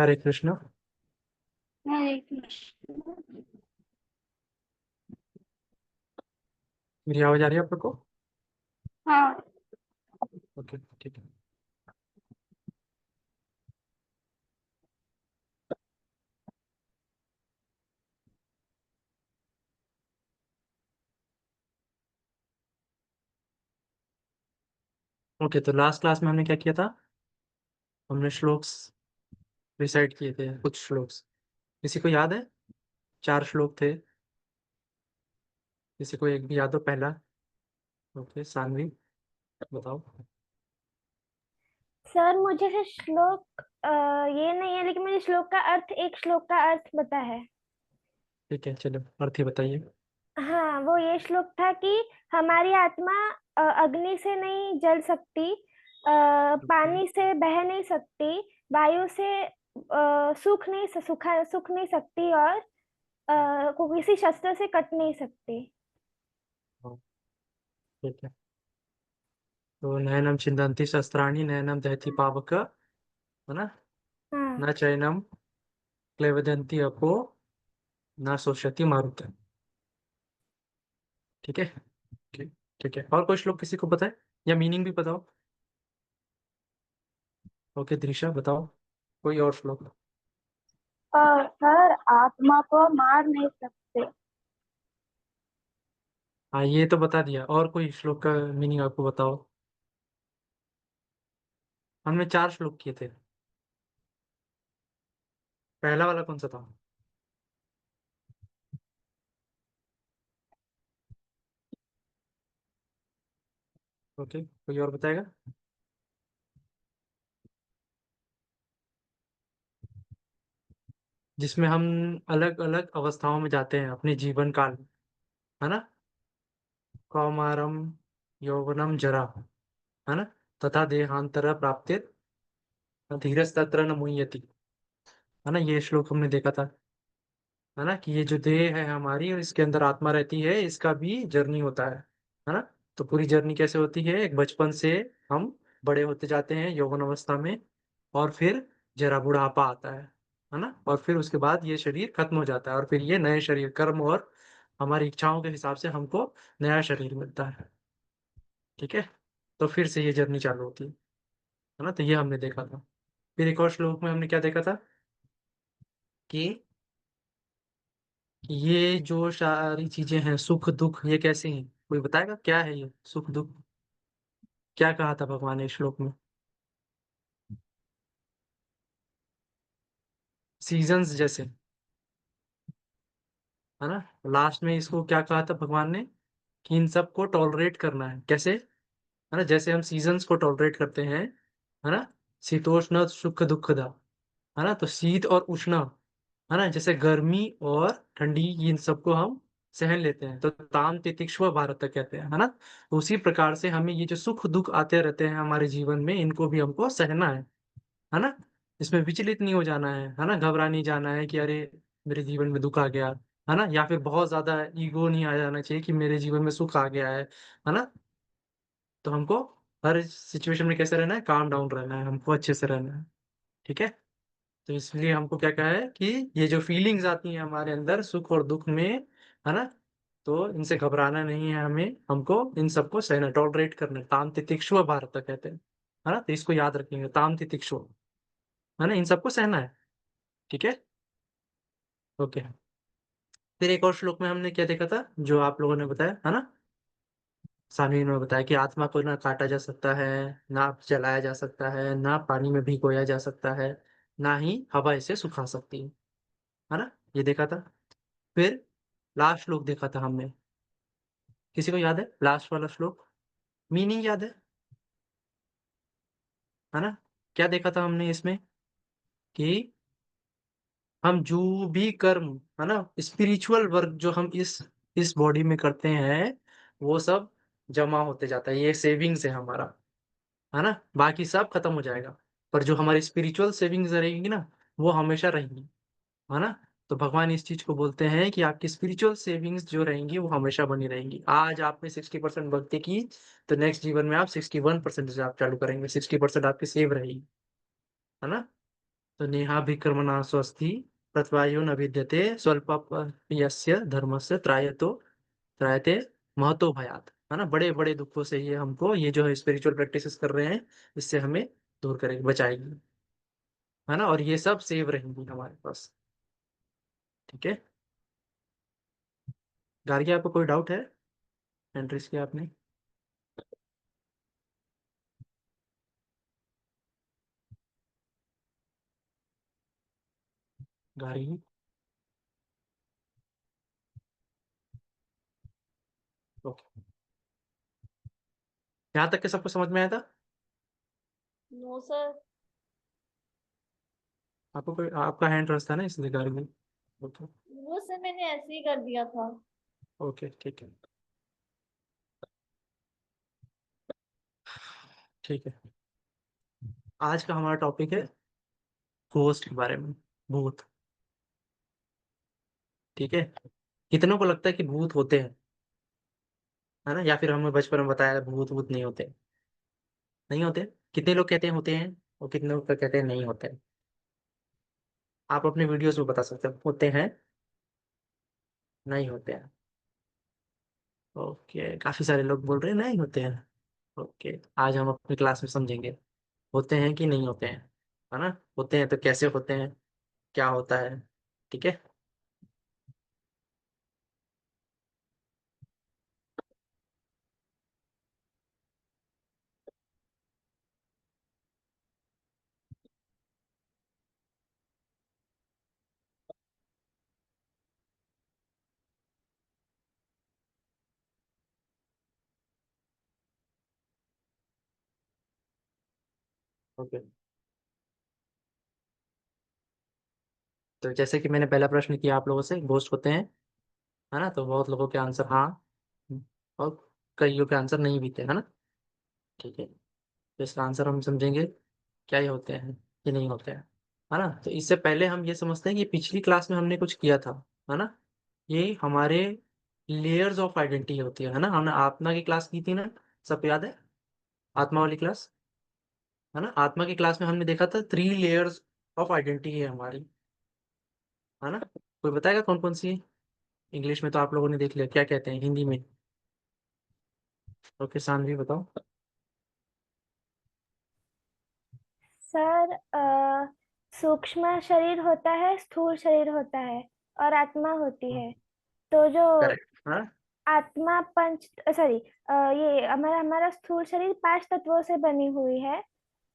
हरे कृष्ण। हरे कृष्ण। मेरी आवाज आ रही है आप लोग को? हाँ। ओके, ठीक है। ओके, तो लास्ट क्लास में हमने क्या किया था? हमने श्लोक्स रिसाइट किए थे, कुछ श्लोक्स। किसी को याद है? 4 श्लोक थे। किसी को एक भी याद हो पहला? ओके, सानवी बताओ। सर मुझे से श्लोक ये नहीं है, लेकिन मुझे श्लोक का अर्थ, एक श्लोक का अर्थ पता है। ठीक है, चलो अर्थ ही बताइए। हाँ, वो ये श्लोक था कि हमारी आत्मा अग्नि से नहीं जल सकती, ओके। पानी से बह नहीं सकती, वायु से सुख नहीं सकती, और किसी शस्त्र से कट नहीं सकती। हाँ, ठीक है। तो नयनम छिन्दन्ति शस्त्राणि नयनम दहति पावक, है ना? हाँ। न चैनम क्लेवदन्ति अपो न शोषयति मारुत। ठीक है। ठीक। ठीक है, और कोई श्लोक किसी को पता है या मीनिंग भी बताओ? ओके, द्रिशा बताओ कोई और श्लोक। सर आत्मा को मार नहीं सकते। हाँ, ये तो बता दिया, और कोई श्लोक का मीनिंग आपको बताओ। हमने 4 श्लोक किए थे। पहला वाला कौन सा था? ओके, कोई और बताएगा? जिसमें हम अलग अलग अवस्थाओं में जाते हैं अपने जीवन काल में, है ना? कौमारम यौवनम जरा, है ना? तथा देहांतर प्राप्तिर धीरज तत्र न मुह्यति, है ना? ये श्लोक हमने देखा था, है ना? कि ये जो देह है हमारी और इसके अंदर आत्मा रहती है, इसका भी जर्नी होता है ना? तो पूरी जर्नी कैसे होती है? एक बचपन से हम बड़े होते जाते हैं यौवन अवस्था में, और फिर जरा बुढ़ापा आता है ना? और फिर उसके बाद ये शरीर खत्म हो जाता है, और फिर ये नए शरीर कर्म और हमारी इच्छाओं के हिसाब से हमको नया शरीर मिलता है। ठीक है, तो फिर से ये जर्नी चालू होती है ना? तो ये हमने देखा था। फिर एक और श्लोक में हमने क्या देखा था कि ये जो सारी चीजें हैं, सुख दुख, ये कैसे हैं? कोई बताएगा क्या है ये सुख दुख? क्या कहा था भगवान ने इस श्लोक में? सीजन्स जैसे, है ना? लास्ट में इसको क्या कहा था भगवान ने? कि इन सबको टॉलरेट करना है। कैसे? है ना? जैसे हम सीजन्स को टॉलरेट करते हैं, है ना? शीतोष्ण सुख दुखदा, है ना? तो शीत और उष्ण, है ना, जैसे गर्मी और ठंडी, इन सबको हम सहन लेते हैं, तो ताम तितिक्षु भारत कहते हैं, है ना? तो उसी प्रकार से हमें ये जो सुख दुख आते रहते हैं हमारे जीवन में, इनको भी हमको सहना है ना? इसमें विचलित नहीं हो जाना है ना? घबरा नहीं जाना है कि अरे मेरे जीवन में दुख आ गया, है ना? या फिर बहुत ज्यादा ईगो नहीं आ जाना चाहिए कि मेरे जीवन में सुख आ गया है ना? तो हमको हर सिचुएशन में कैसे रहना है? काम डाउन रहना है, हमको अच्छे से रहना है। ठीक है, तो इसलिए हमको क्या कहा है कि ये जो फीलिंग्स आती हैं हमारे अंदर सुख और दुख में, है ना, तो इनसे घबराना नहीं है हमें, हमको इन सबको सहना, टॉलरेट करना है। ताम तितिक्षु भारत कहते हैं, है ना? तो इसको याद रखेंगे, ताम तितिक्षु, है ना? इन सबको सहना है। ठीक है, ओके। फिर एक और श्लोक में हमने क्या देखा था जो आप लोगों ने बताया, है ना? सामने ने बताया कि आत्मा को ना काटा जा सकता है, ना जलाया जा सकता है, ना पानी में भिगोया जा सकता है, ना ही हवा इसे सुखा सकती है ना? ये देखा था। फिर लास्ट श्लोक देखा था हमने। किसी को याद है लास्ट वाला श्लोक? मीनिंग याद है ना? क्या देखा था हमने इसमें? कि हम जो भी कर्म, है ना, स्पिरिचुअल वर्क जो हम इस बॉडी में करते हैं, वो सब जमा होते जाता है, ये सेविंग्स है हमारा, है ना? बाकी सब खत्म हो जाएगा, पर जो हमारी स्पिरिचुअल सेविंग्स रहेंगी ना, वो हमेशा रहेंगी, है ना? तो भगवान इस चीज को बोलते हैं कि आपकी स्पिरिचुअल सेविंग्स जो रहेंगी वो हमेशा बनी रहेंगी। आज आपने 60% भक्ति की, तो नेक्स्ट जीवन में आप 61% से आप चालू करेंगे, 60% आपकी सेव रहेगी, है ना? तो नेहाभिक्रमणा स्वस्ति प्रत्वायो न विद्यते स्वल्पस्य धर्मस्य त्रायते महतो भयात। है ना, बड़े बड़े दुखों से ये हमको, ये जो है स्पिरिचुअल प्रैक्टिसेस कर रहे हैं, इससे हमें दूर करेगी, बचाएगी। है ना, और ये सब सेव रहेंगी हमारे पास। ठीक है। गार्गी, आपको कोई डाउट है एंट्रीज किया आपने? गार्गी, ओके। यहाँ तक के सबको समझ में आया था? No sir. आपको कोई, आपका हैंड रस था ना, इसलिए गार्गी। ओके। वो सर मैंने ऐसे ही कर दिया था। ओके, ठीक है। ठीक है। आज का हमारा टॉपिक है घोस्ट के बारे में, भूत। ठीक है। कितनों को लगता है कि भूत होते हैं? है ना, या फिर हमें बचपन में बताया भूत भूत नहीं होते? नहीं होते। कितने लोग कहते हैं होते हैं, और कितने लोग कहते हैं नहीं होते? आप अपने वीडियोस में बता सकते हैं होते हैं, नहीं होते हैं। ओके, काफी सारे लोग बोल रहे हैं नहीं होते हैं। ओके, आज हम अपनी क्लास में समझेंगे होते हैं कि नहीं होते हैं। है ना, होते हैं तो कैसे होते हैं, क्या होता है। ठीक है। ओके, तो जैसे कि मैंने पहला प्रश्न किया आप लोगों से, घोस्ट होते हैं, है ना, तो बहुत लोगों के आंसर हाँ, और कईयों के आंसर नहीं भी थे, है ना। ठीक है, तो इसका आंसर हम समझेंगे क्या ये होते हैं कि नहीं होते हैं। है ना, तो इससे पहले हम ये समझते हैं कि पिछली क्लास में हमने कुछ किया था। है ना, ये हमारे लेयर्स ऑफ आइडेंटिटी होती है ना, हमने आत्मा की क्लास की थी ना, सब याद है? आत्मा वाली क्लास। है ना, आत्मा की क्लास में हमने देखा था 3 लेयर्स ऑफ आइडेंटिटी है हमारी। है ना, कोई बताएगा कौन कौन सी है? इंग्लिश में तो आप लोगों ने देख लिया, क्या कहते हैं हिंदी में? ओके, सानवी बताओ। सर सूक्ष्म शरीर होता है, स्थूल शरीर होता है, और आत्मा होती है। तो जो करेक्ट। हाँ, आत्मा पंच सॉरी ये हमारा हमारा स्थूल शरीर 5 तत्वों से बनी हुई है,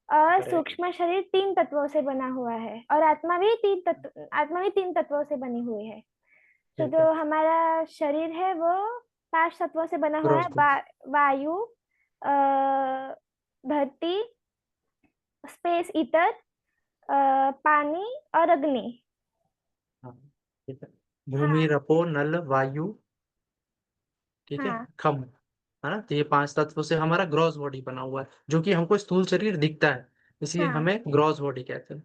और करेक्ट। सूक्ष्म शरीर 3 तत्वों से बना हुआ है, और आत्मा भी 3 तत्वों से बनी हुई है। तो ठीक है। जो हमारा शरीर है वो 5 तत्वों से बना हुआ है। ग्रॉस को। वायु, धरती, स्पेस ईटर, पानी और अग्नि। हाँ, ठीक है। भूमि, हाँ। रपो, नल, वायु। ठीक है। हाँ। खम। है ना, तो ये 5 तत्वों से हमारा ग्रॉस बॉडी बना हुआ है, जो कि हमको स्थूल शरीर दिखता है, इसलिए हाँ। हमें ग्रॉस बॉडी कहते हैं।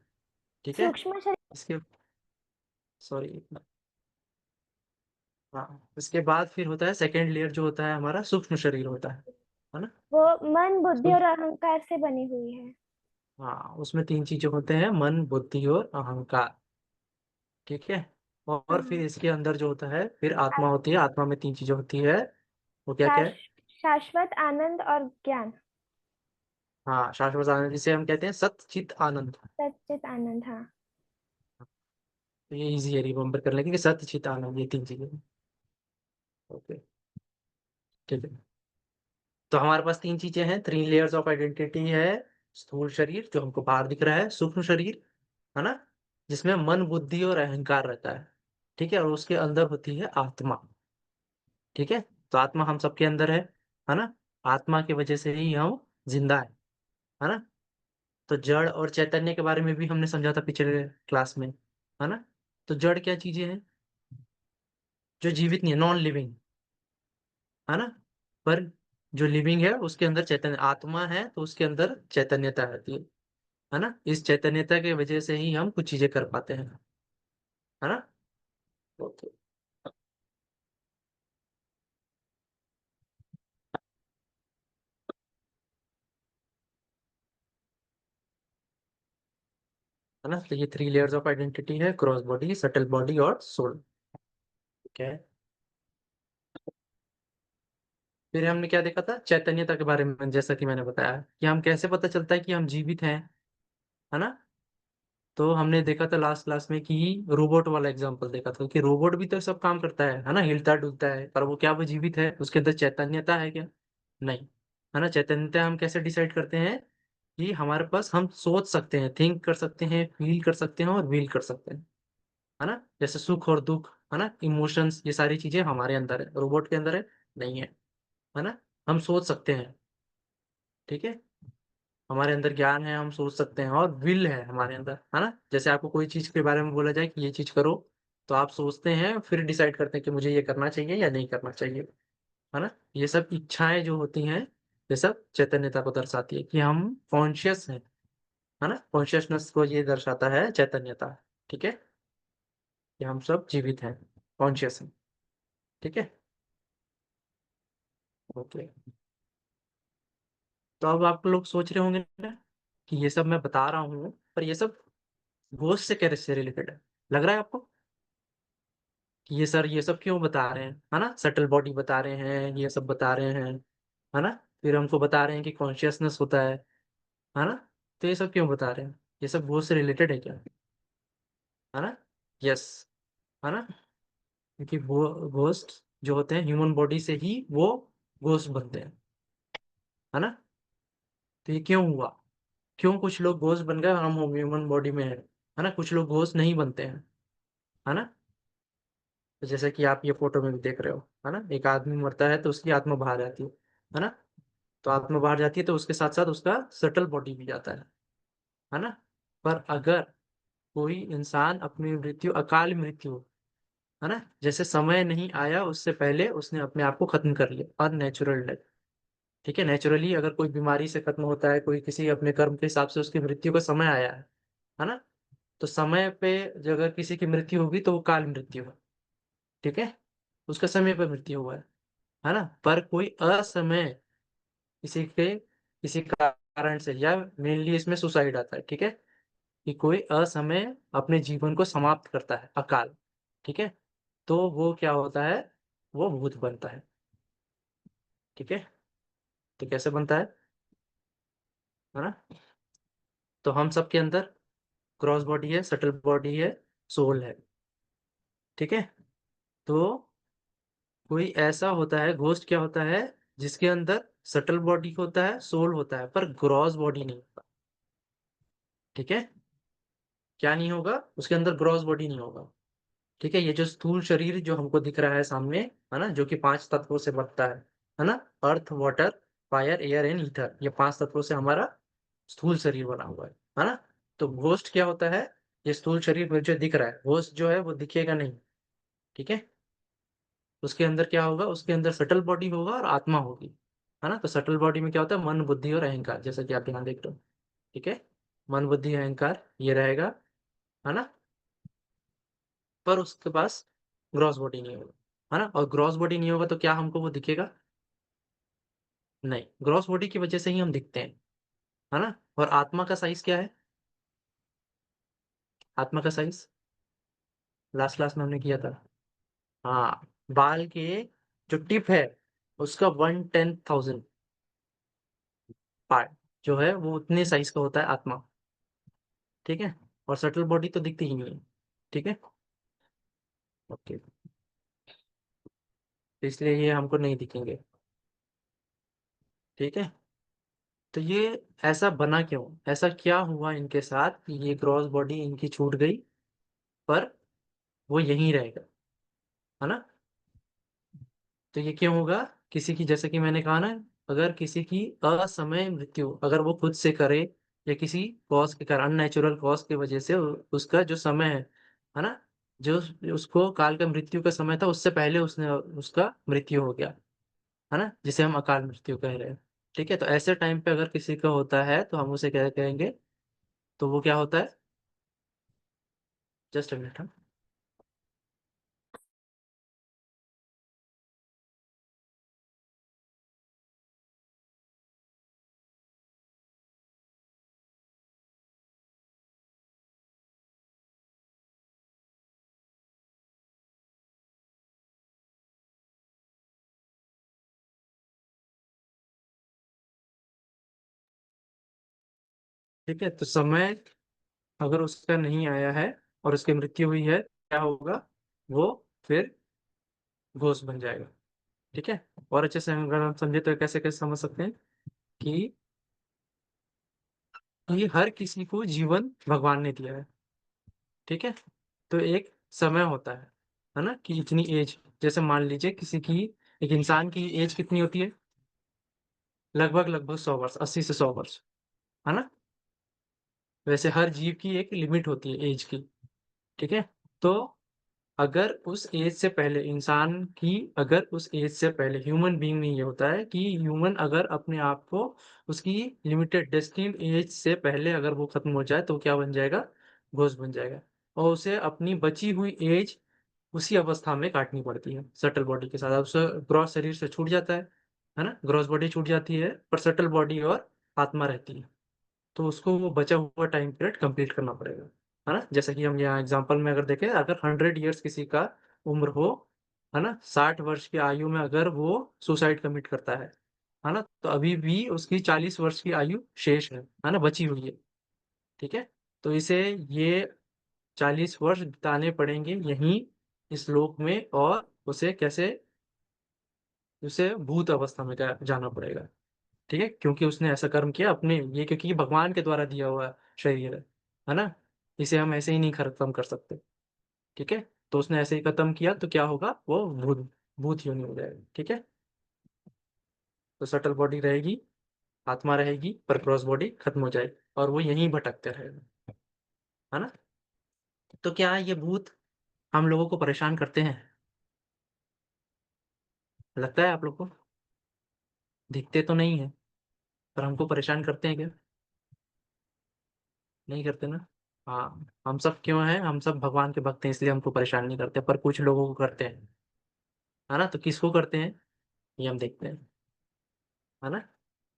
ठीक है। सूक्ष्म शरीर। इसके, सॉरी, हाँ, इसके बाद फिर होता है सेकेंड लेयर, जो होता है हमारा सूक्ष्म शरीर होता है ना। वो मन, बुद्धि और सूक्ष्म, अहंकार से बनी हुई है। हाँ, उसमें 3 चीजें होते हैं, मन, बुद्धि और अहंकार। ठीक है। और फिर हाँ। इसके अंदर जो होता है फिर आत्मा होती है, आत्मा में 3 चीजें होती है। वो क्या क्या शाश, है? शाश्वत आनंद और ज्ञान। हाँ, शाश्वत आनंद, जिसे हम कहते हैं सत चित आनंद। सच्चित आनंद, हाँ। तो ये इजी है रिमेम्बर कर लेंगे कि सत चित आनंद, ये 3 चीजें। ओके, ठीक है। तो हमारे पास 3 चीजें हैं, 3 लेयर्स ऑफ आइडेंटिटी है। स्थूल शरीर जो हमको बाहर दिख रहा है, सूक्ष्म शरीर, है ना, जिसमें मन, बुद्धि और अहंकार रहता है। ठीक है, और उसके अंदर होती है आत्मा। ठीक है, तो आत्मा हम सबके अंदर है ना। आत्मा की वजह से ही हम जिंदा है ना। तो जड़ और चैतन्य के बारे में भी हमने समझा था पिछले क्लास में, है ना। तो जड़ क्या चीजें हैं? जो जीवित नहीं है, नॉन लिविंग, है ना। पर जो लिविंग है उसके अंदर चैतन्य, आत्मा है तो उसके अंदर चैतन्यता रहती है ना। इस चैतन्यता की वजह से ही हम कुछ चीजें कर पाते हैं, है ना। ओके। है ना। तो ये 3 लेयर्स ऑफ आइडेंटिटी है, क्रॉस बॉडी, सटल बॉडी और सोल। ठीक है। फिर हमने क्या देखा था चैतन्यता के बारे में, जैसा कि मैंने बताया कि हम कैसे पता चलता है कि हम जीवित हैं, है ना। तो हमने देखा था लास्ट क्लास में कि रोबोट वाला एग्जांपल देखा था कि रोबोट भी तो सब काम करता है ना, हिलता डुलता है, पर वो क्या वो जीवित है, उसके अंदर चैतन्यता है क्या? नहीं। है ना। चैतन्यता हम कैसे डिसाइड करते हैं कि हमारे पास हम सोच सकते हैं, थिंक कर सकते हैं, फील कर सकते हैं और व्हील कर सकते हैं, है ना। जैसे सुख और दुख, है ना, इमोशंस, ये सारी चीजें हमारे अंदर है, रोबोट के अंदर है नहीं है ना। हम सोच सकते हैं। ठीक है। हमारे अंदर ज्ञान है, हम सोच सकते हैं, और विल है हमारे अंदर, है ना। जैसे आपको कोई चीज के बारे में बोला जाए कि ये चीज करो, तो आप सोचते हैं फिर डिसाइड करते हैं कि मुझे ये करना चाहिए या नहीं करना चाहिए, है ना। ये सब इच्छाएं जो होती हैं, ये सब चैतन्यता को दर्शाती है कि हम कॉन्शियस हैं, है ना। कॉन्शियसनेस को ये दर्शाता है चैतन्यता। ठीक है। कि हम सब जीवित हैं, कॉन्शियस हैं। ठीक है। ओके। तो अब आप लोग सोच रहे होंगे ना कि ये सब मैं बता रहा हूँ, पर ये सब घोस्ट से कैसे रिलेटेड है, लग रहा है आपको कि ये सर ये सब क्यों बता रहे हैं, है ना। सटल बॉडी बता रहे हैं, ये सब बता रहे हैं, है ना। फिर हमको बता रहे हैं कि कॉन्शियसनेस होता है ना। तो ये सब क्यों बता रहे हैं, ये सब घोस्ट से रिलेटेड है क्या, है ना। यस। है ना। क्योंकि वो घोस्ट जो होते हैं ह्यूमन बॉडी से ही वो घोस्ट बनते हैं, है ना। तो ये क्यों हुआ, क्यों कुछ लोग घोस्ट बन गए और हम ह्यूमन बॉडी में है ना, कुछ लोग घोस्ट नहीं बनते हैं, है ना। तो जैसे कि आप ये फोटो में भी देख रहे हो, है ना, एक आदमी मरता है तो उसकी आत्मा बाहर आती है ना। तो आत्मा बाहर जाती है तो उसके साथ साथ उसका सटल बॉडी भी जाता है ना। पर अगर कोई इंसान अपनी मृत्यु अकाल मृत्यु, है ना, जैसे समय नहीं आया उससे पहले उसने अपने आप को खत्म कर लिया, अननेचुरल डेथ। ठीक है। नेचुरली अगर कोई बीमारी से खत्म होता है, कोई किसी अपने कर्म के हिसाब से उसकी मृत्यु का समय आया है ना। तो समय पे जो अगर किसी की मृत्यु होगी तो वो काल मृत्यु है। ठीक है। उसका समय पर मृत्यु हुआ है ना। पर कोई असमय किसी के किसी कारण से, या मेनली इसमें सुसाइड आता है, ठीक है, कि कोई असमय अपने जीवन को समाप्त करता है, अकाल। ठीक है। तो वो क्या होता है, वो भूत बनता है। ठीक है। तो कैसे बनता है ना। तो हम सबके अंदर क्रॉस बॉडी है, सटल बॉडी है, सोल है। ठीक है। तो कोई ऐसा होता है, घोस्ट क्या होता है, जिसके अंदर सटल बॉडी होता है, सोल होता है, पर ग्रॉस बॉडी नहीं होता। ठीक है। क्या नहीं होगा, उसके अंदर ग्रॉस बॉडी नहीं होगा। ठीक है। ये जो स्थूल शरीर जो हमको दिख रहा है सामने, है ना, जो कि 5 तत्वों से बनता है ना, earth, water, fire, air and ether, ये 5 तत्वों से हमारा स्थूल शरीर बना हुआ है ना। तो घोस्ट क्या होता है, ये स्थूल शरीर मुझे दिख रहा है, घोस्ट जो है वो दिखेगा नहीं। ठीक है। उसके अंदर क्या होगा, उसके अंदर सटल बॉडी होगा और आत्मा होगी, है ना। तो सटल बॉडी में क्या होता है, मन, बुद्धि और अहंकार, जैसा कि आप यहाँ देख रहे हो। ठीक है। मन, बुद्धि, अहंकार ये रहेगा, है ना। पर उसके पास ग्रॉस बॉडी नहीं होगा, है ना। और ग्रॉस बॉडी नहीं होगा तो क्या हमको वो दिखेगा, नहीं, ग्रॉस बॉडी की वजह से ही हम दिखते हैं, है ना। और आत्मा का साइज क्या है, आत्मा का साइज लास्ट क्लास में हमने किया था। हाँ, बाल के जो टिप है उसका 1/10,000 पार्ट जो है वो उतने साइज का होता है आत्मा। ठीक है। और सटल बॉडी तो दिखती ही नहीं है। ठीक है। ओके। तो इसलिए ये हमको नहीं दिखेंगे। ठीक है। तो ये ऐसा बना क्यों, ऐसा क्या हुआ इनके साथ कि ये क्रॉस बॉडी इनकी छूट गई, पर वो यहीं रहेगा, है ना। तो ये क्यों होगा, किसी की, जैसे कि मैंने कहा ना, अगर किसी की असमय मृत्यु अगर वो खुद से करे या किसी कॉज के कारण, नेचुरल कॉज की वजह से उसका जो समय है ना, जो उसको काल का मृत्यु का समय था उससे पहले उसने उसका मृत्यु हो गया, है ना, जिसे हम अकाल मृत्यु कह रहे हैं। ठीक है। तो ऐसे टाइम पे अगर किसी का होता है तो हम उसे क्या कहेंगे, तो वो क्या होता है, जस्ट अ मिनट। ठीक है, तो समय अगर उसका नहीं आया है और उसकी मृत्यु हुई है, क्या होगा? वो फिर घोष बन जाएगा। ठीक है, और अच्छे से अगर हम समझे तो कैसे कैसे समझ सकते हैं कि हर किसी को जीवन भगवान ने दिया है। ठीक है, तो एक समय होता है ना, कि इतनी एज, जैसे मान लीजिए किसी की, एक इंसान की एज कितनी होती है? लगभग लगभग 100 वर्ष, 80 से 100 वर्ष, है ना? वैसे हर जीव की एक लिमिट होती है एज की। ठीक है, तो अगर उस एज से पहले इंसान की, अगर उस एज से पहले ह्यूमन बीइंग में ये होता है कि ह्यूमन अगर अपने आप को उसकी लिमिटेड डेस्टिन्ड एज से पहले अगर वो खत्म हो जाए तो क्या बन जाएगा? घोष बन जाएगा। और उसे अपनी बची हुई एज उसी अवस्था में काटनी पड़ती है सटल बॉडी के साथ। अब ग्रॉस शरीर से छूट जाता है ना? ग्रॉस बॉडी छूट जाती है पर सटल बॉडी और आत्मा रहती है। तो उसको वो बचा हुआ टाइम पीरियड कंप्लीट करना पड़ेगा, है ना? जैसे कि हम यहाँ एग्जांपल में अगर देखें, अगर 100 इयर्स किसी का उम्र हो, है ना? 60 वर्ष की आयु में अगर वो सुसाइड कमिट करता है ना? तो अभी भी उसकी 40 वर्ष की आयु शेष है ना? बची हुई है। ठीक है, तो इसे ये 40 वर्ष बिताने पड़ेंगे यहीं इस लोक में, और उसे कैसे, उसे भूत अवस्था में जाना पड़ेगा। ठीक है, क्योंकि उसने ऐसा कर्म किया अपने, ये क्योंकि ये भगवान के द्वारा दिया हुआ शरीर है ना? इसे हम ऐसे ही नहीं खत्म कर सकते। ठीक है, तो उसने ऐसे ही खत्म किया तो क्या होगा? वो भूत, भूत योनि हो जाएगा। ठीक है, तो सटल बॉडी रहेगी, आत्मा रहेगी, पर क्रॉस बॉडी खत्म हो जाएगी और वो यहीं भटकते रहेगा, है ना? तो क्या ये भूत हम लोगों को परेशान करते हैं? लगता है आप लोग को? दिखते तो नहीं है, पर हमको परेशान करते हैं क्या? नहीं करते ना? हाँ, हम सब क्यों हैं? हम सब भगवान के भक्त हैं, इसलिए हमको परेशान नहीं करते, पर कुछ लोगों को करते हैं, है ना? तो किसको करते हैं ये हम देखते हैं, है ना?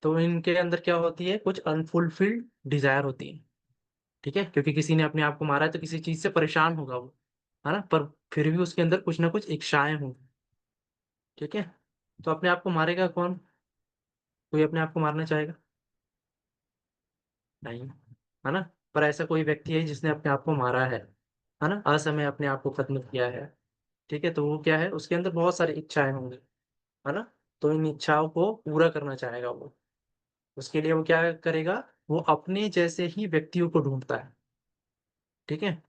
तो इनके अंदर क्या होती है? कुछ अनफुलफिल्ड डिजायर होती है। ठीक है, क्योंकि किसी ने अपने आप को मारा है तो किसी चीज से परेशान होगा वो, है ना? पर फिर भी उसके अंदर कुछ ना कुछ इच्छाएं होंगी। ठीक है, तो अपने आप को मारेगा कौन? कोई अपने आप को मारना चाहेगा? नहीं, है ना? पर ऐसा कोई व्यक्ति है जिसने अपने आप को मारा है ना? असमय अपने आप को खत्म किया है। ठीक है, तो वो क्या है? उसके अंदर बहुत सारी इच्छाएं होंगी, है ना? तो इन इच्छाओं को पूरा करना चाहेगा वो। उसके लिए वो क्या करेगा? वो अपने जैसे ही व्यक्तियों को ढूंढता है। ठीक है,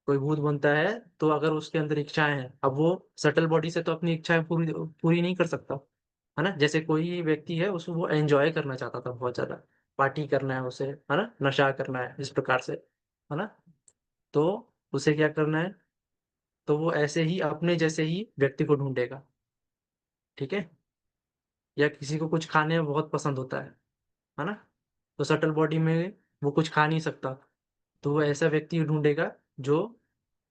कोई भूत बनता है तो अगर उसके अंदर इच्छाएं हैं, अब वो सटल बॉडी से तो अपनी इच्छाएं पूरी पूरी नहीं कर सकता, है ना? जैसे कोई व्यक्ति है, उसको वो एंजॉय करना चाहता था बहुत ज्यादा, पार्टी करना है उसे, है ना? नशा करना है इस प्रकार से, है ना? तो उसे क्या करना है? तो वो ऐसे ही अपने जैसे ही व्यक्ति को ढूंढेगा। ठीक है, या किसी को कुछ खाने में बहुत पसंद होता है ना? तो सटल बॉडी में वो कुछ खा नहीं सकता, तो वो ऐसा व्यक्ति ढूंढेगा जो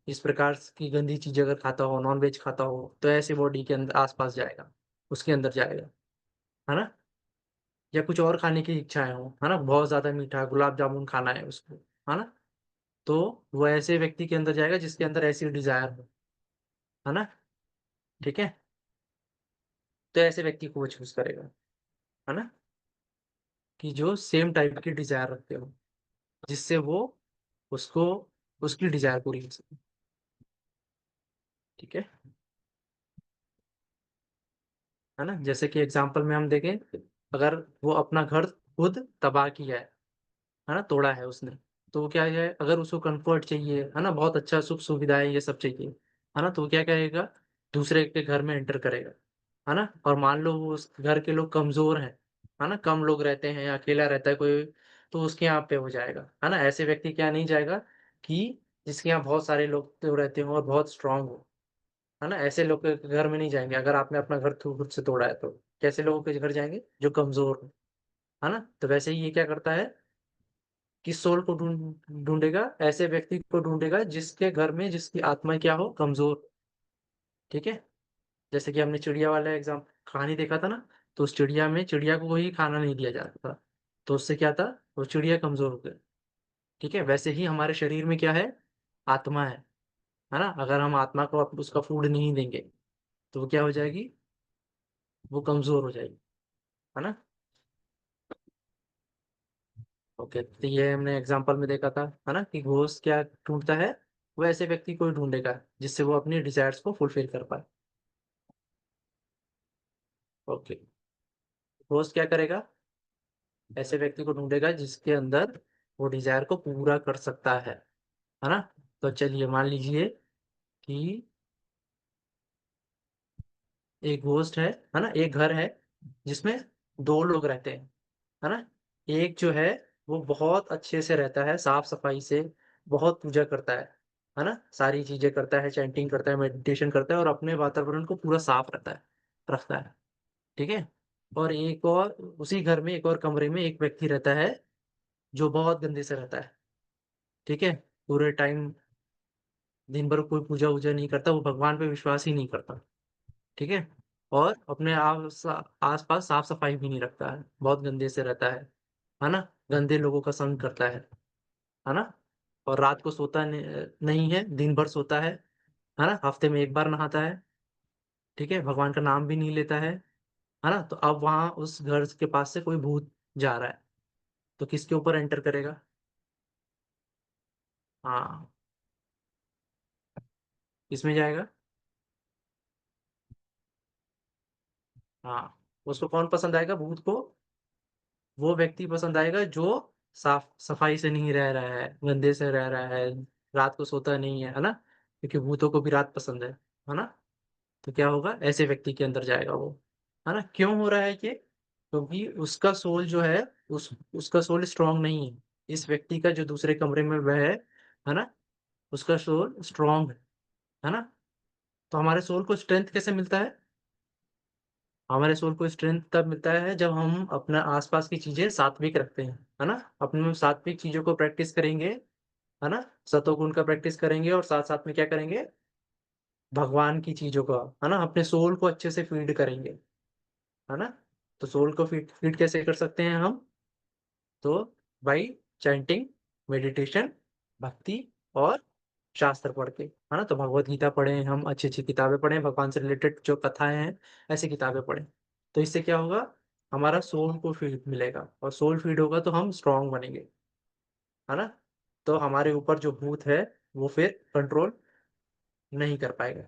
इस प्रकार की गंदी चीज अगर खाता हो, नॉन वेज खाता हो, तो ऐसे बॉडी के अंदर आसपास जाएगा, उसके अंदर जाएगा, है ना? या कुछ और खाने की इच्छाएं हो, है ना? बहुत ज्यादा मीठा गुलाब जामुन खाना है उसको, है ना? तो वो ऐसे व्यक्ति के अंदर जाएगा जिसके अंदर ऐसी डिजायर हो, है ना? ठीक है, तो ऐसे व्यक्ति को वो चूज करेगा, है ना? कि जो सेम टाइप की डिजायर रखते हो, जिससे वो उसको, उसकी डिजायर पूरी हो सके। ठीक है, है ना? जैसे कि एग्जांपल में हम देखें, अगर वो अपना घर खुद तबाह किया है ना, तोड़ा है उसने, तो वो क्या है? अगर उसको कंफर्ट चाहिए, है ना, बहुत अच्छा सुख सुविधाएं ये सब चाहिए, है ना, तो वो क्या करेगा? दूसरे के घर में एंटर करेगा, है ना? और मान लो वो उस घर के लोग कमजोर हैं, है ना, कम लोग रहते हैं, अकेला रहता है कोई, तो उसके यहाँ पे हो जाएगा, है ना? ऐसे व्यक्ति क्या नहीं जाएगा कि जिसके यहाँ बहुत सारे लोग तो रहते हो और बहुत स्ट्रांग हो, है ना? ऐसे लोग के घर में नहीं जाएंगे। अगर आपने अपना घर खुद से तोड़ा है तो कैसे लोगों के घर जाएंगे? जो कमजोर हो, है ना? तो वैसे ही ये क्या करता है? किस सोल को ढूंढेगा? ऐसे व्यक्ति को ढूंढेगा जिसके घर में, जिसकी आत्मा क्या हो? कमजोर। ठीक है, जैसे कि हमने चिड़िया वाला एग्जाम कहानी देखा था ना, तो उस चिड़िया में चिड़िया को कोई खाना नहीं दिया जाता था, तो उससे क्या था? वो चिड़िया कमजोर हो गई। ठीक है, वैसे ही हमारे शरीर में क्या है? आत्मा है ना? अगर हम आत्मा को उसका फूड नहीं देंगे तो वो क्या हो जाएगी? वो कमजोर हो जाएगी, है ना? ओके, तो ये हमने एग्जांपल में देखा था, है ना, कि घोस्ट क्या ढूंढता है, वो ऐसे व्यक्ति को ही ढूंढेगा जिससे वो अपनी डिजायर्स को फुलफिल कर पाए। ओके, घोस्ट क्या करेगा, ऐसे व्यक्ति को ढूंढेगा जिसके अंदर वो डिजायर को पूरा कर सकता है ना। तो चलिए मान लीजिए कि एक घोस्ट है ना, एक घर है जिसमें दो लोग रहते हैं, है ना। एक जो है वो बहुत अच्छे से रहता है, साफ सफाई से, बहुत पूजा करता है ना, सारी चीजें करता है, चैंटिंग करता है, मेडिटेशन करता है और अपने वातावरण को पूरा साफ रखता है, ठीक है। और एक और उसी घर में एक और कमरे में एक व्यक्ति रहता है जो बहुत गंदे से रहता है, ठीक है। पूरे टाइम दिन भर कोई पूजा वूजा नहीं करता, वो भगवान पे विश्वास ही नहीं करता, ठीक है। और अपने आस पास साफ सफाई भी नहीं रखता है, बहुत गंदे से रहता है ना। गंदे लोगों का संग करता है ना। और रात को सोता नहीं है, दिन भर सोता है ना, हफ्ते में एक बार नहाता है, ठीक है, भगवान का नाम भी नहीं लेता है ना। तो अब वहां उस घर के पास से कोई भूत जा रहा है, तो किसके ऊपर एंटर करेगा। हाँ, किसमें जाएगा। हाँ, उसको कौन पसंद आएगा, भूत को वो व्यक्ति पसंद आएगा जो साफ सफाई से नहीं रह रहा है, गंदे से रह रहा है, रात को सोता नहीं है ना, क्योंकि भूतों को भी रात पसंद है ना। तो क्या होगा, ऐसे व्यक्ति के अंदर जाएगा वो, है ना। क्यों हो रहा है ये, क्योंकि उसका सोल जो है, उसका सोल स्ट्रांग नहीं है। इस व्यक्ति का जो दूसरे कमरे में वह है ना, उसका सोल स्ट्रांग है ना। तो हमारे सोल को स्ट्रेंथ कैसे मिलता है, हमारे सोल को स्ट्रेंथ तब मिलता है जब हम अपना आसपास की चीजें सात्विक रखते हैं, है ना। अपने सात्विक चीजों को प्रैक्टिस करेंगे, है ना, सतोगुण का प्रैक्टिस करेंगे और साथ साथ में क्या करेंगे, भगवान की चीजों का, है ना, अपने सोल को अच्छे से फीड करेंगे, है ना। तो सोल को फीड फीड कैसे कर सकते हैं हम, तो बाई चैंटिंग, मेडिटेशन, भक्ति और शास्त्र पढ़ के, है ना। तो भगवत गीता पढ़ें, हम अच्छी अच्छी किताबें पढ़ें, भगवान से रिलेटेड जो कथाएं हैं ऐसी किताबें पढ़ें। तो इससे क्या होगा, हमारा सोल को फीड मिलेगा और सोल फीड होगा तो हम स्ट्रांग बनेंगे, है ना। तो हमारे ऊपर जो भूत है वो फिर कंट्रोल नहीं कर पाएगा,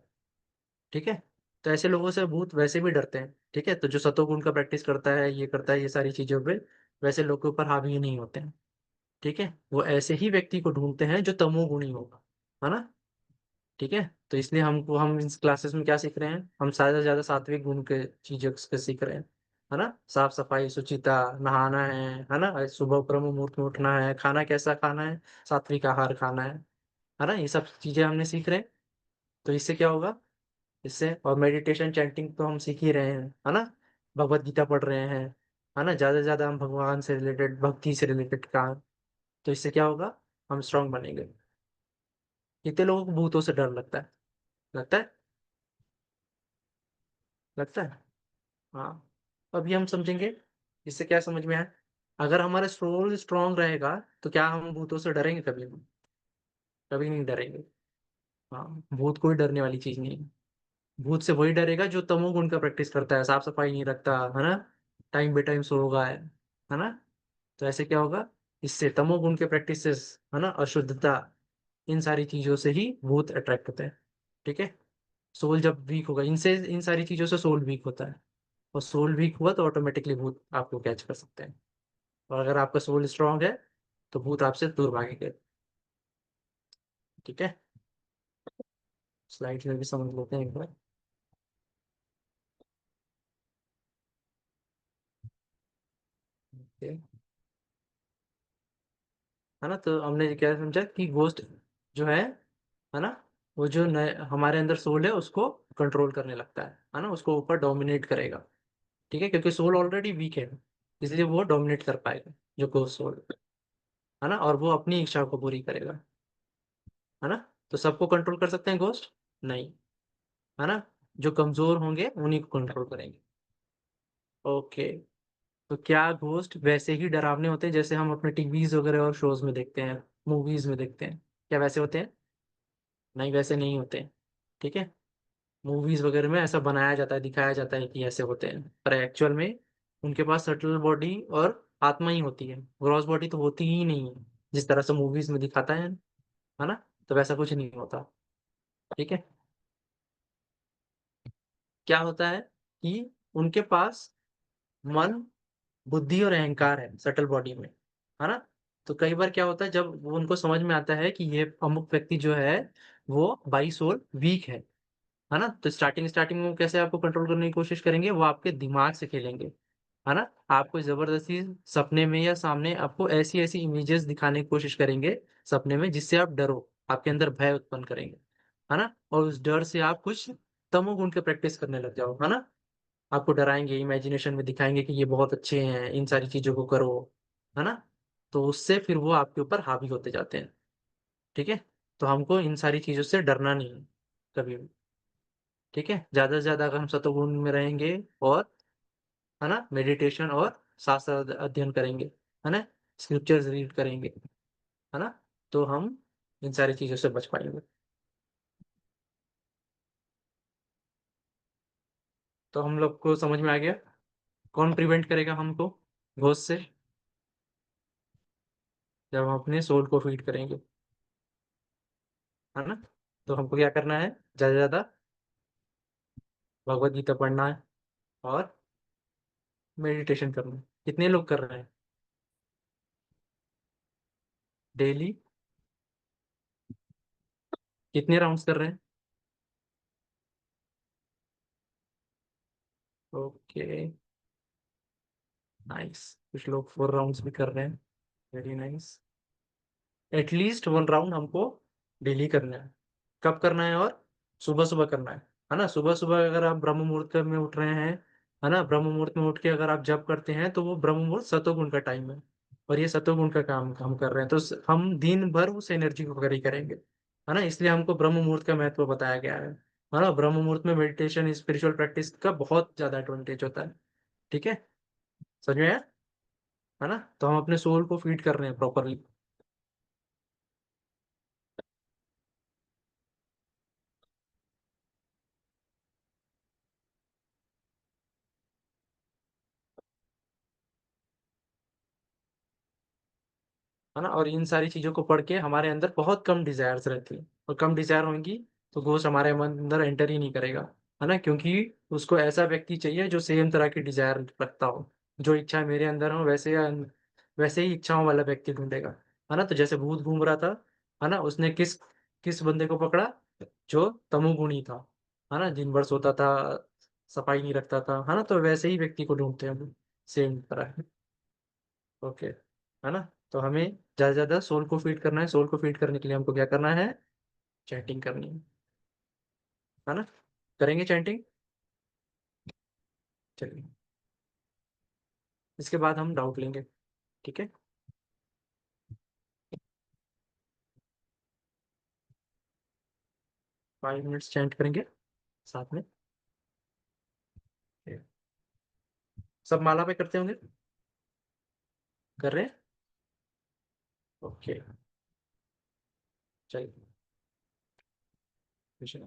ठीक है। तो ऐसे लोगों से भूत वैसे भी डरते हैं, ठीक है। तो जो सतोगुण का प्रैक्टिस करता है, ये करता है, ये सारी चीजों पे वैसे लोग के ऊपर हावी नहीं होते हैं, ठीक है। वो ऐसे ही व्यक्ति को ढूंढते हैं जो तमोगुणी होगा, है ना, ठीक है। तो इसलिए हम इस क्लासेस में क्या सीख रहे हैं, हम ज्यादा से ज्यादा सात्विक गुण के चीजों के सीख रहे हैं, है ना। साफ सफाई, शुचिता, नहाना है ना, सुबह ब्रह्म मुहूर्त में उठना है, खाना कैसा खाना है, सात्विक आहार खाना है ना, ये सब चीजें हमने सीख रहे हैं। तो इससे क्या होगा, इससे और मेडिटेशन चैंटिंग तो हम सीख ही रहे हैं, है ना, भगवत गीता पढ़ रहे हैं, है ना, ज्यादा से ज्यादा हम भगवान से रिलेटेड, भक्ति से रिलेटेड काम। तो इससे क्या होगा, हम स्ट्रांग बनेंगे। कितने लोगों को भूतों से डर लगता है, लगता है, लगता है। हाँ, अभी हम समझेंगे, इससे क्या समझ में आया, अगर हमारा सोल स्ट्रांग रहेगा तो क्या हम भूतों से डरेंगे, कभी भी कभी नहीं डरेंगे। हाँ, भूत कोई डरने वाली चीज नहीं है। भूत से वही डरेगा जो तमोगुण का प्रैक्टिस करता है, साफ सफाई नहीं रखता है ना, टाइम बे टाइम सोगा है ना। तो ऐसे क्या होगा, इससे तमोगुण के प्रैक्टिसेस, है ना, अशुद्धता, इन सारी चीजों से ही भूत अट्रैक्ट होते हैं, ठीक है। सोल जब वीक होगा, इनसे इन सारी चीजों से सोल वीक होता है, और सोल वीक हुआ तो ऑटोमेटिकली भूत आपको कैच कर सकते हैं। और अगर आपका सोल स्ट्रांग है तो भूत आपसे दूर भागेंगे, ठीक है। स्लाइड में भी समझ लेते हैं एक बार, ओके, है ना। तो हमने क्या समझा कि घोस्ट जो है ना, वो जो नए हमारे अंदर सोल है उसको कंट्रोल करने लगता है ना, उसको ऊपर डोमिनेट करेगा, ठीक है, क्योंकि सोल ऑलरेडी वीक है, इसलिए वो डोमिनेट कर पाएगा जो घोस्ट सोल, है ना, और वो अपनी इच्छा को पूरी करेगा, है ना। तो सबको कंट्रोल कर सकते हैं घोस्ट, नहीं, है ना, जो कमजोर होंगे उन्हीं को कंट्रोल करेंगे। ओके, तो क्या घोस्ट वैसे ही डरावने होते हैं जैसे हम अपने टीवीज वगैरह और शोज में देखते हैं, मूवीज में देखते हैं, क्या वैसे होते हैं, नहीं वैसे नहीं होते हैं, ठीक है। मूवीज वगैरह में ऐसा बनाया जाता है, दिखाया जाता है कि ऐसे होते हैं, पर एक्चुअल में उनके पास सटल बॉडी और आत्मा ही होती है, ग्रॉस बॉडी तो होती ही नहीं है, जिस तरह से मूवीज़ में दिखाता है ना? तो वैसा कुछ नहीं होता, ठीक है? क्या होता है कि उनके पास मन, बुद्धि और अहंकार है सटल बॉडी में, है ना? तो कई बार क्या होता है जब वो उनको समझ में आता है कि ये अमुक व्यक्ति जो है, वो बाई सोल वीक है ना? तो स्टार्टिंग में वो कैसे आपको कंट्रोल करने की कोशिश करेंगे, वो आपके दिमाग से खेलेंगे, है ना? आपको ज़बरदस्ती सपने में या सामने आपको ऐसी-ऐसी इमेजेस दिखाने की कोशिश करेंगे सपने में जिससे आप डरो, आपके अंदर भय उत्पन्न करेंगे, है ना? और उस डर से आप कुछ तमोगुण की प्रैक्टिस करने लग जाओ, है ना? आपको डराएँगे, इमेजिनेशन में दिखाएँगे कि ये बहुत अच्छे हैं, इन सारी चीज़ों को करो, है ना? तो उससे फिर वो आपके ऊपर हावी होते जाते हैं, ठीक है? तो हमको इन सारी चीज़ों से डरना नहीं है, कभी भी, ठीक है? ज़्यादा से ज़्यादा अगर हम सतोगुण में रहेंगे और है ना? मेडिटेशन और शास्त्र अध्ययन करेंगे, है ना? स्क्रिप्चर्स रीड करेंगे, है ना? तो हम इन सारी चीज़ों से बच पाएँगे। तो हम लोग को समझ में आ गया, कौन प्रिवेंट करेगा हमको घोस्ट से? जब हम अपने सोल को फीड करेंगे, है ना? तो हमको क्या करना है? ज़्यादा से ज़्यादा भगवद गीता पढ़ना है और मेडिटेशन करना है। कितने लोग कर रहे हैं? डेली कितने राउंड्स कर रहे हैं? Okay, nice. कुछ लोग 4 राउंड्स भी कर रहे हैं। Very nice. एटलीस्ट 1 राउंड हमको डेली करना है। कब करना है और? सुबह-सुबह करना है ना? सुबह-सुबह अगर आप ब्रह्म मुहूर्त में उठ रहे हैं, है ना? ब्रह्म मुहूर्त में उठ के अगर आप जप करते हैं, तो वो ब्रह्म मुहूर्त सतोगुण का टाइम है और ये सतोगुण का काम हम कर रहे हैं, तो स हम दिन भर उस एनर्जी को कैरी करेंगे, है ना? इसलिए हमको ब्रह्म मुहूर्त का महत्व बताया गया है ना? ब्रह्म मुहूर्त में मेडिटेशन, स्पिरिचुअल प्रैक्टिस का बहुत ज़्यादा एडवांटेज होता है, ठीक है? समझ में आया? है ना? तो हम अपने सोल को फीड कर रहे हैं प्रॉपरली। है ना? और इन सारी चीज़ों को पढ़ के हमारे अंदर बहुत कम डिज़ायर्स रहती हैं और कम डिज़ायर होंगी तो घोस्ट हमारे मन अंदर एंटर ही नहीं करेगा, है ना? क्योंकि उसको ऐसा व्यक्ति चाहिए जो सेम तरह की डिज़ायर रखता हो। जो इच्छाएँ मेरे अंदर हो वैसे ही इच्छाओं वाला व्यक्ति ढूँढेगा, है ना? तो जैसे भूत घूम रहा था, है ना? उसने किस किस बंदे को पकड़ा? जो तमोगुणी था, है ना? दिन भर सोता था, सफाई नहीं रखता था, है ना? तो वैसे ही व्यक्ति को ढूँढते हैं हम, सेम तरह। ओके, है ना? तो हमें ज़्यादा से ज़्यादा सोल को फ़ीड करना है, सोल को फ़ीड करने के लिए हमको क्या करना है? चैंटिंग करनी है ना? करेंगे चैंटिंग? चलिए, इसके बाद हम डाउट लेंगे, ठीक है? 5 मिनट्स चैंट करेंगे साथ में। सब माला पे करते होंगे? कर रहे हैं? ओके, चलिए। कृष्ण,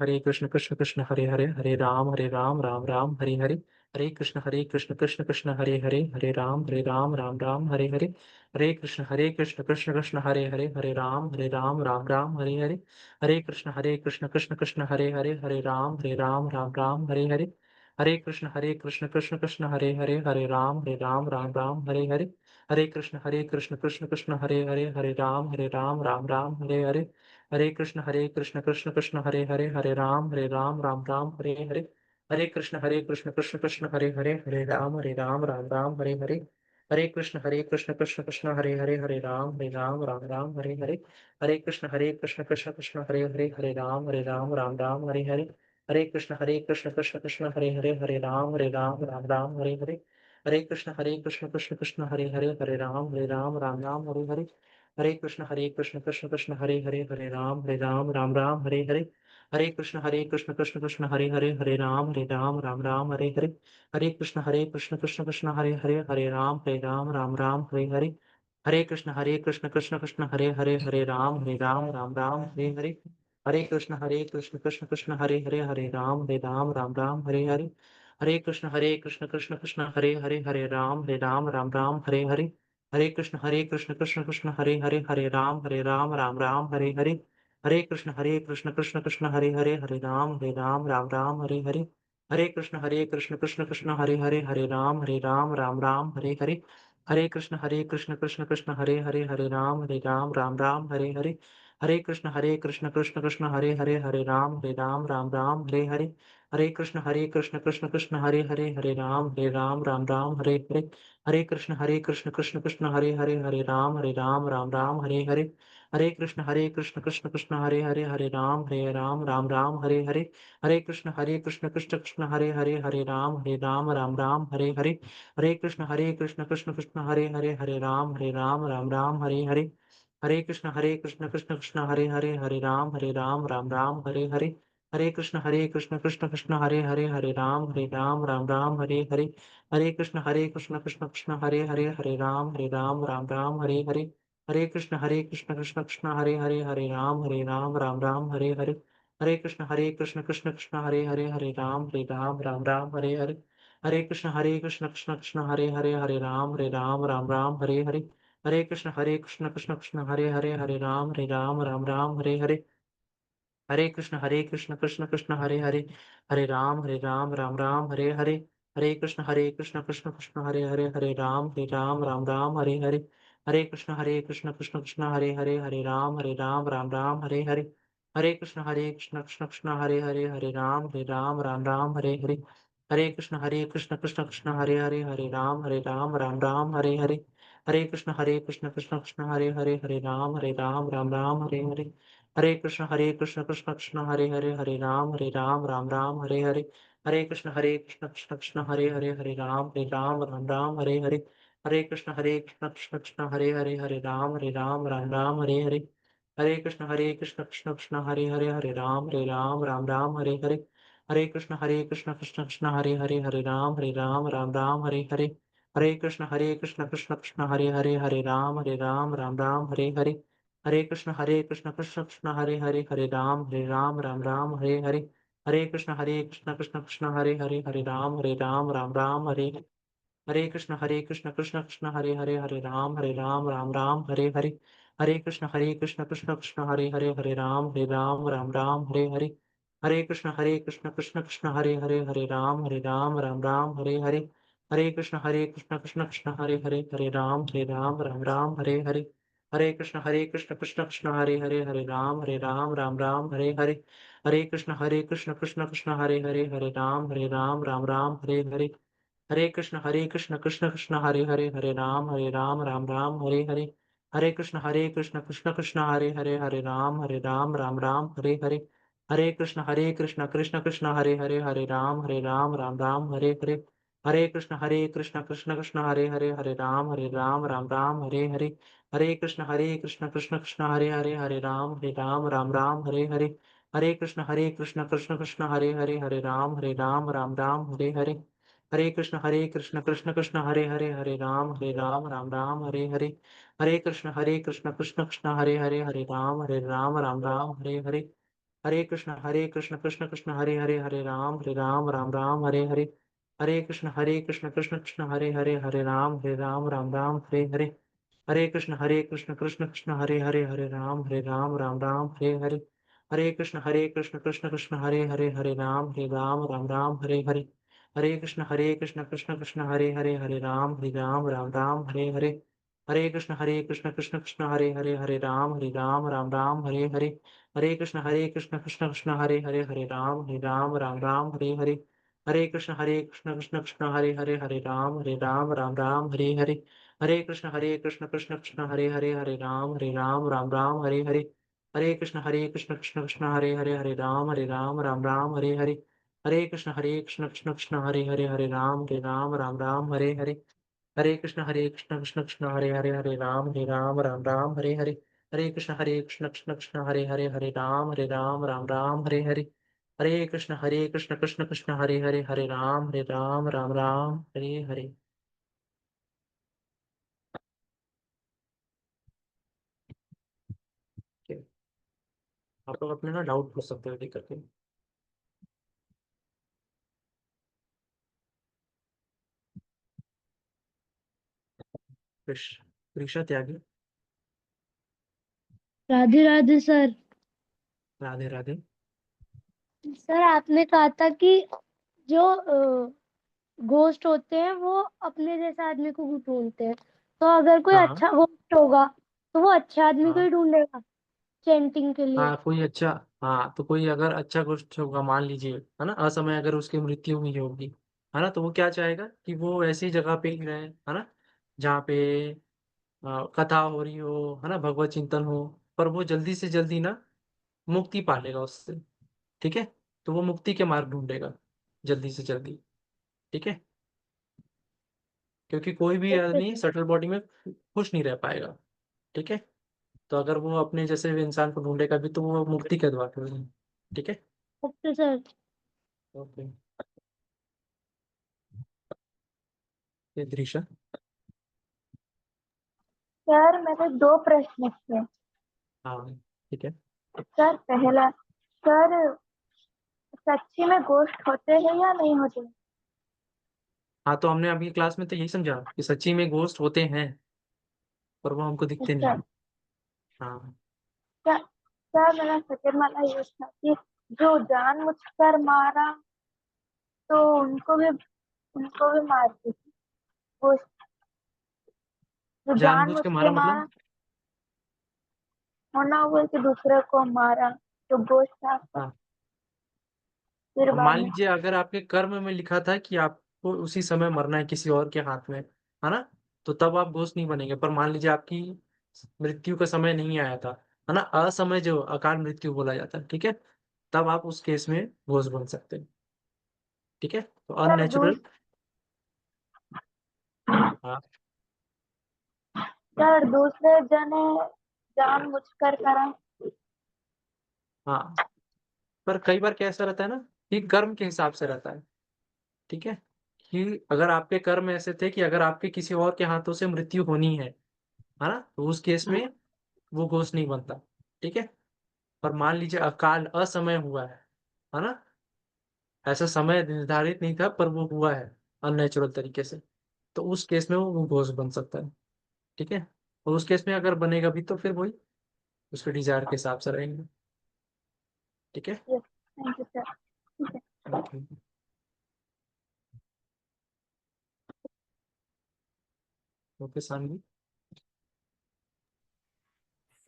हरे कृष्ण कृष्ण कृष्ण हरे हरे, हरे राम राम राम हरे हरे, हरे कृष्ण कृष्ण कृष्ण हरे हरे, हरे राम राम राम हरे हरे, हरे कृष्ण कृष्ण कृष्ण हरे राम राम राम हरे हरे, हरे कृष्ण कृष्ण कृष्ण हरे राम राम राम हरे हरे, हरे कृष्ण कृष्ण कृष्ण हरे राम राम राम हरे हरे, हरे कृष्ण कृष्ण कृष्ण हरे राम राम राम हरे हरे, हरे कृष्ण कृष्ण कृष्ण हरे राम राम राम हरे हरे, हरे कृष्ण कृष्ण कृष्ण हरे राम राम राम हरे हरे, हरे कृष्ण कृष्ण कृष्ण हरे राम राम राम हरे हरे, हरे कृष्ण कृष्ण कृष्ण हरे राम राम राम हरे हरे, हरे कृष्ण कृष्ण कृष्ण हरे राम राम राम हरे हरे, हरे कृष्ण कृष्ण कृष्ण हरे राम राम राम हरे हरे, हरे कृष्ण कृष्ण कृष्ण हरे राम राम राम हरे हरे, हरे कृष्ण कृष्ण कृष्ण हरे राम राम राम हरे हरे, हरे कृष्ण कृष्ण कृष्ण हरे राम राम राम हरे हरे, हरे कृष्ण कृष्ण कृष्ण हरे राम राम राम हरे हरे, हरे कृष्ण कृष्ण कृष्ण हरे हरे, हरे राम राम राम हरे हरे। हरे कृष्ण कृष्ण कृष्ण हरे राम राम हरे हरे। हरे कृष्ण कृष्ण कृष्ण हरे राम राम राम हरे हरे। हरे कृष्ण कृष्ण कृष्ण हरे राम राम राम हरे हरे। हरे कृष्ण कृष्ण कृष्ण हरे राम राम राम हरे हरे। हरे कृष्ण कृष्ण कृष्ण हरे राम राम राम हरे हरे। हरे कृष्ण कृष्ण कृष्ण हरे राम राम राम हरे हरे। हरे कृष्ण कृष्ण कृष्ण हरे राम राम राम हरे हरे। हरे कृष्ण कृष्ण कृष्ण हरे राम राम राम हरे हरे। हरे कृष्ण कृष्ण कृष्ण हरे राम राम राम हरे हरे। हरे कृष्ण कृष्ण कृष्ण हरे राम राम राम हरे हरे। हरे कृष्ण कृष्ण कृष्ण हरे राम राम राम हरे हरे। हरे कृष्ण कृष्ण कृष्ण हरे राम राम राम हरे हरे। हरे कृष्ण कृष्ण कृष्ण हरे राम राम राम हरे हरे। हरे कृष्ण कृष्ण कृष्ण हरे राम राम राम हरे हरे। हरे कृष्ण कृष्ण कृष्ण हरे राम राम राम हरे हरे। हरे कृष्ण कृष्ण कृष्ण हरे राम राम राम हरे हरे। हरे कृष्ण कृष्ण कृष्ण हरे राम राम राम हरे हरे। हरे कृष्ण कृष्ण कृष्ण हरे राम राम राम हरे हरे। हरे कृष्ण कृष्ण कृष्ण हरे राम राम राम हरे हरे। हरे कृष्ण कृष्ण कृष्ण हरे राम राम राम हरे हरे। हरे कृष्ण कृष्ण कृष्ण हरे राम राम राम हरे हरे। हरे कृष्ण कृष्ण कृष्ण हरे राम राम राम हरे हरे। हरे कृष्ण कृष्ण कृष्ण हरे राम राम राम हरे हरे। हरे कृष्ण कृष्ण कृष्ण हरे राम राम राम हरे हरे। हरे कृष्ण कृष्ण कृष्ण हरे राम राम राम हरे हरे। हरे कृष्ण कृष्ण कृष्ण हरे राम राम राम हरे हरे। हरे कृष्ण कृष्ण कृष्ण हरे राम राम राम हरे हरे। हरे कृष्ण कृष्ण कृष्ण हरे राम राम राम हरे हरे। हरे कृष्ण कृष्ण कृष्ण हरे राम राम राम हरे हरे। हरे कृष्ण कृष्ण कृष्ण हरे राम राम राम हरे हरे। हरे कृष्ण कृष्ण कृष्ण हरे राम राम राम हरे हरे। हरे कृष्ण कृष्ण कृष्ण हरे राम राम राम हरे हरे। हरे कृष्ण कृष्ण कृष्ण हरे राम राम राम हरे हरे। हरे कृष्ण कृष्ण कृष्ण हरे राम राम राम हरे हरे। हरे कृष्ण कृष्ण कृष्ण हरे राम राम राम हरे हरे। हरे कृष्ण कृष्ण कृष्ण हरे राम राम राम हरे हरे। हरे कृष्ण कृष्ण कृष्ण हरे राम राम राम हरे हरे। हरे कृष्ण कृष्ण कृष्ण हरे राम राम राम हरे हरे। हरे कृष्ण कृष्ण कृष्ण हरे राम राम राम हरे हरे। हरे कृष्ण कृष्ण कृष्ण हरे राम राम राम हरे हरे। हरे कृष्ण कृष्ण कृष्ण हरे राम राम राम हरे हरे। हरे कृष्ण कृष्ण कृष्ण हरे राम राम राम हरे हरे। हरे कृष्ण कृष्ण कृष्ण हरे राम राम राम हरे हरे। हरे कृष्ण कृष्ण कृष्ण हरे राम राम राम हरे हरे। हरे कृष्ण कृष्ण कृष्ण हरे राम राम राम हरे हरे। हरे कृष्ण कृष्ण कृष्ण हरे राम राम राम हरे हरे। हरे कृष्ण कृष्ण कृष्ण हरे राम राम राम हरे हरे। हरे कृष्ण कृष्ण कृष्ण हरे राम राम राम हरे हरे। हरे कृष्ण कृष्ण कृष्ण हरे राम राम राम हरे हरे। हरे कृष्ण कृष्ण कृष्ण हरे राम राम राम हरे हरे। हरे कृष्ण कृष्ण कृष्ण हरे राम राम राम हरे हरे। हरे कृष्ण कृष्ण कृष्ण हरे राम राम राम हरे हरे। हरे कृष्ण कृष्ण कृष्ण हरे राम राम राम हरे हरे। हरे कृष्ण कृष्ण कृष्ण हरे राम राम राम हरे हरे। हरे कृष्ण कृष्ण कृष्ण हरे राम राम राम हरे हरे। हरे कृष्ण कृष्ण कृष्ण हरे राम राम राम हरे हरे। हरे कृष्ण कृष्ण कृष्ण हरे राम राम राम हरे हरे। हरे कृष्ण कृष्ण कृष्ण हरे राम राम राम हरे हरे। हरे कृष्ण कृष्ण कृष्ण हरे राम राम राम हरे हरे। हरे कृष्ण कृष्ण कृष्ण हरे राम राम राम हरे हरे। आप लोग अपने ना डाउट पूछ सकते हो देख करके। परीक्षा त्यागी। राधे राधे सर। राधे राधे। सर आपने कहा था कि जो घोस्ट होते हैं वो अपने जैसे आदमी को ढूंढते हैं, तो अगर कोई हाँ अच्छा घोस्ट होगा तो वो अच्छे आदमी को हाँ ही ढूंढेगा चेंटिंग के लिए। हाँ, कोई अच्छा। हाँ, तो कोई अगर अच्छा कुछ होगा मान लीजिए, है ना, असमय अगर उसकी मृत्यु हुई होगी, है ना, तो वो क्या चाहेगा कि वो ऐसी जगह पे ही रहे, है ना, जहाँ पे कथा हो रही हो, है ना, भगवत चिंतन हो। पर वो जल्दी से जल्दी ना मुक्ति पा लेगा उससे। ठीक है। तो वो मुक्ति के मार्ग ढूंढेगा जल्दी से जल्दी। ठीक है। क्योंकि कोई भी ओके आदमी सर। सटल बॉडी में खुश नहीं रह पाएगा। ठीक है। तो अगर वो अपने जैसे इंसान को ढूंढेगा भी तो वो मुक्ति के द्वार पे होगा। ठीक है। Okay sir. ओके। ये दृश्य। सर मेरे दो प्रश्न थे। हाँ। ठीक है। सर पहला, सर सच्ची में गोश्त होते हैं या नहीं होते? हाँ, तो हमने अभी क्लास में तो यही समझा कि सच्ची में घोस्ट होते हैं, पर वो हमको दिखते नहीं सर है। हाँ। सर सर मेरा सेकंड वाला ये था कि जो जानबूझकर मारा तो उनको भी मारती थी गोश्त। जो जानबूझ जानबूझ के के मारा मारा, मतलब? होना हुआ कि दूसरे को मारा तो गोश्त था, हाँ। फिर अब बाद मान में। लीजिए अगर आपके कर्म में लिखा था कि आपको उसी समय मरना है किसी और के हाथ में, है ना, तो तब आप घोस्ट नहीं बनेंगे। पर मान लीजिए आपकी मृत्यु का समय नहीं आया था, है ना, असमय जो अकाल मृत्यु बोला जाता है, ठीक है, तब आप उस केस में घोस्ट बन सकते हैं। ठीक है। तो सर अननेचुरल। हाँ। सर दूसरे जने जानबूझकर करा। हाँ, पर कई बार कैसा रहता है ना कि कर्म के हिसाब से रहता है। ठीक है। कि अगर आपके कर्म ऐसे थे कि अगर आपके किसी और के हाथों से मृत्यु होनी है ना, तो उस केस में वो घोष नहीं बनता। ठीक है। पर मान लीजिए अकाल असमय हुआ है ना, ऐसा समय निर्धारित नहीं था पर वो हुआ है अननेचुरल तरीके से, तो उस केस में वो घोष बन सकता है। ठीक है। और उस केस में अगर बनेगा भी तो फिर वही उसके डिजायर के हिसाब से रहेंगे। ठीक है। Yes, thank you sir. Okay. Okay Saanvi.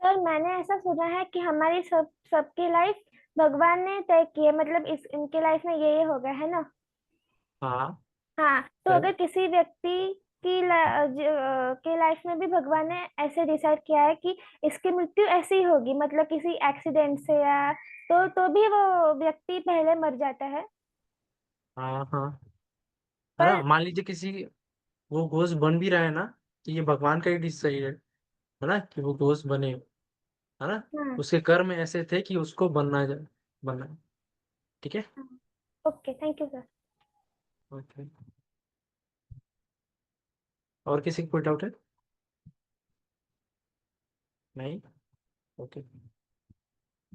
Sir मैंने ऐसा सुना है कि हमारी सबकी लाइफ भगवान ने तय की है, मतलब इस इनके लाइफ में ये होगा, है ना? हाँ। हाँ, तो है। अगर किसी व्यक्ति के लाइफ में भी भगवान ने ऐसे डिसाइड किया है कि इसकी मृत्यु ऐसी ही होगी, मतलब किसी एक्सीडेंट से या, तो भी वो व्यक्ति पहले मर जाता है। हाँ हाँ। है ना, पर मान लीजिए किसी वो घोष बन भी रहा है ना, तो ये भगवान का ही डिसाइड है ना कि वो घोष बने, है ना, हाँ। उसके कर्म ऐसे थे कि उसको बनना है। ठीक है। Okay, thank you sir. Okay. और किसी को कोई डाउट है? नहीं। ओके।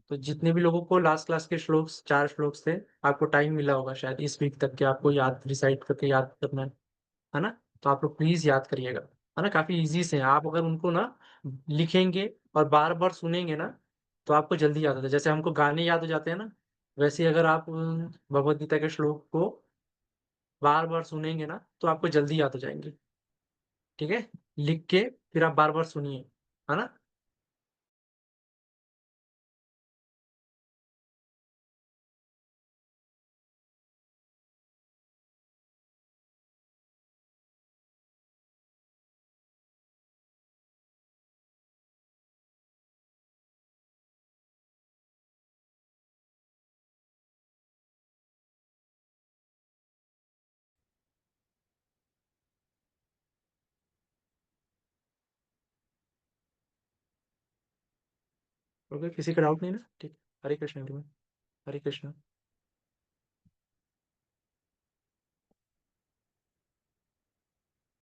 तो जितने भी लोगों को लास्ट क्लास के श्लोक 4 श्लोक थे, आपको टाइम मिला होगा शायद इस वीक तक के, आपको याद रिसाइट करके याद करना है ना, तो आप लोग प्लीज याद करिएगा। है ना, काफी इजी से हैं। आप अगर उनको ना लिखेंगे और बार बार सुनेंगे ना, तो आपको जल्दी याद आता है। जैसे हमको गाने याद हो जाते हैं ना, वैसे ही अगर आप भगवत गीता के श्लोक को बार बार सुनेंगे ना, तो आपको जल्दी याद हो जाएंगे। ठीक है। लिख के फिर आप बार बार सुनिए, है ना। ओके, किसी का डाउट नहीं ना? ठीक। हरे कृष्ण everyone। हरे कृष्ण।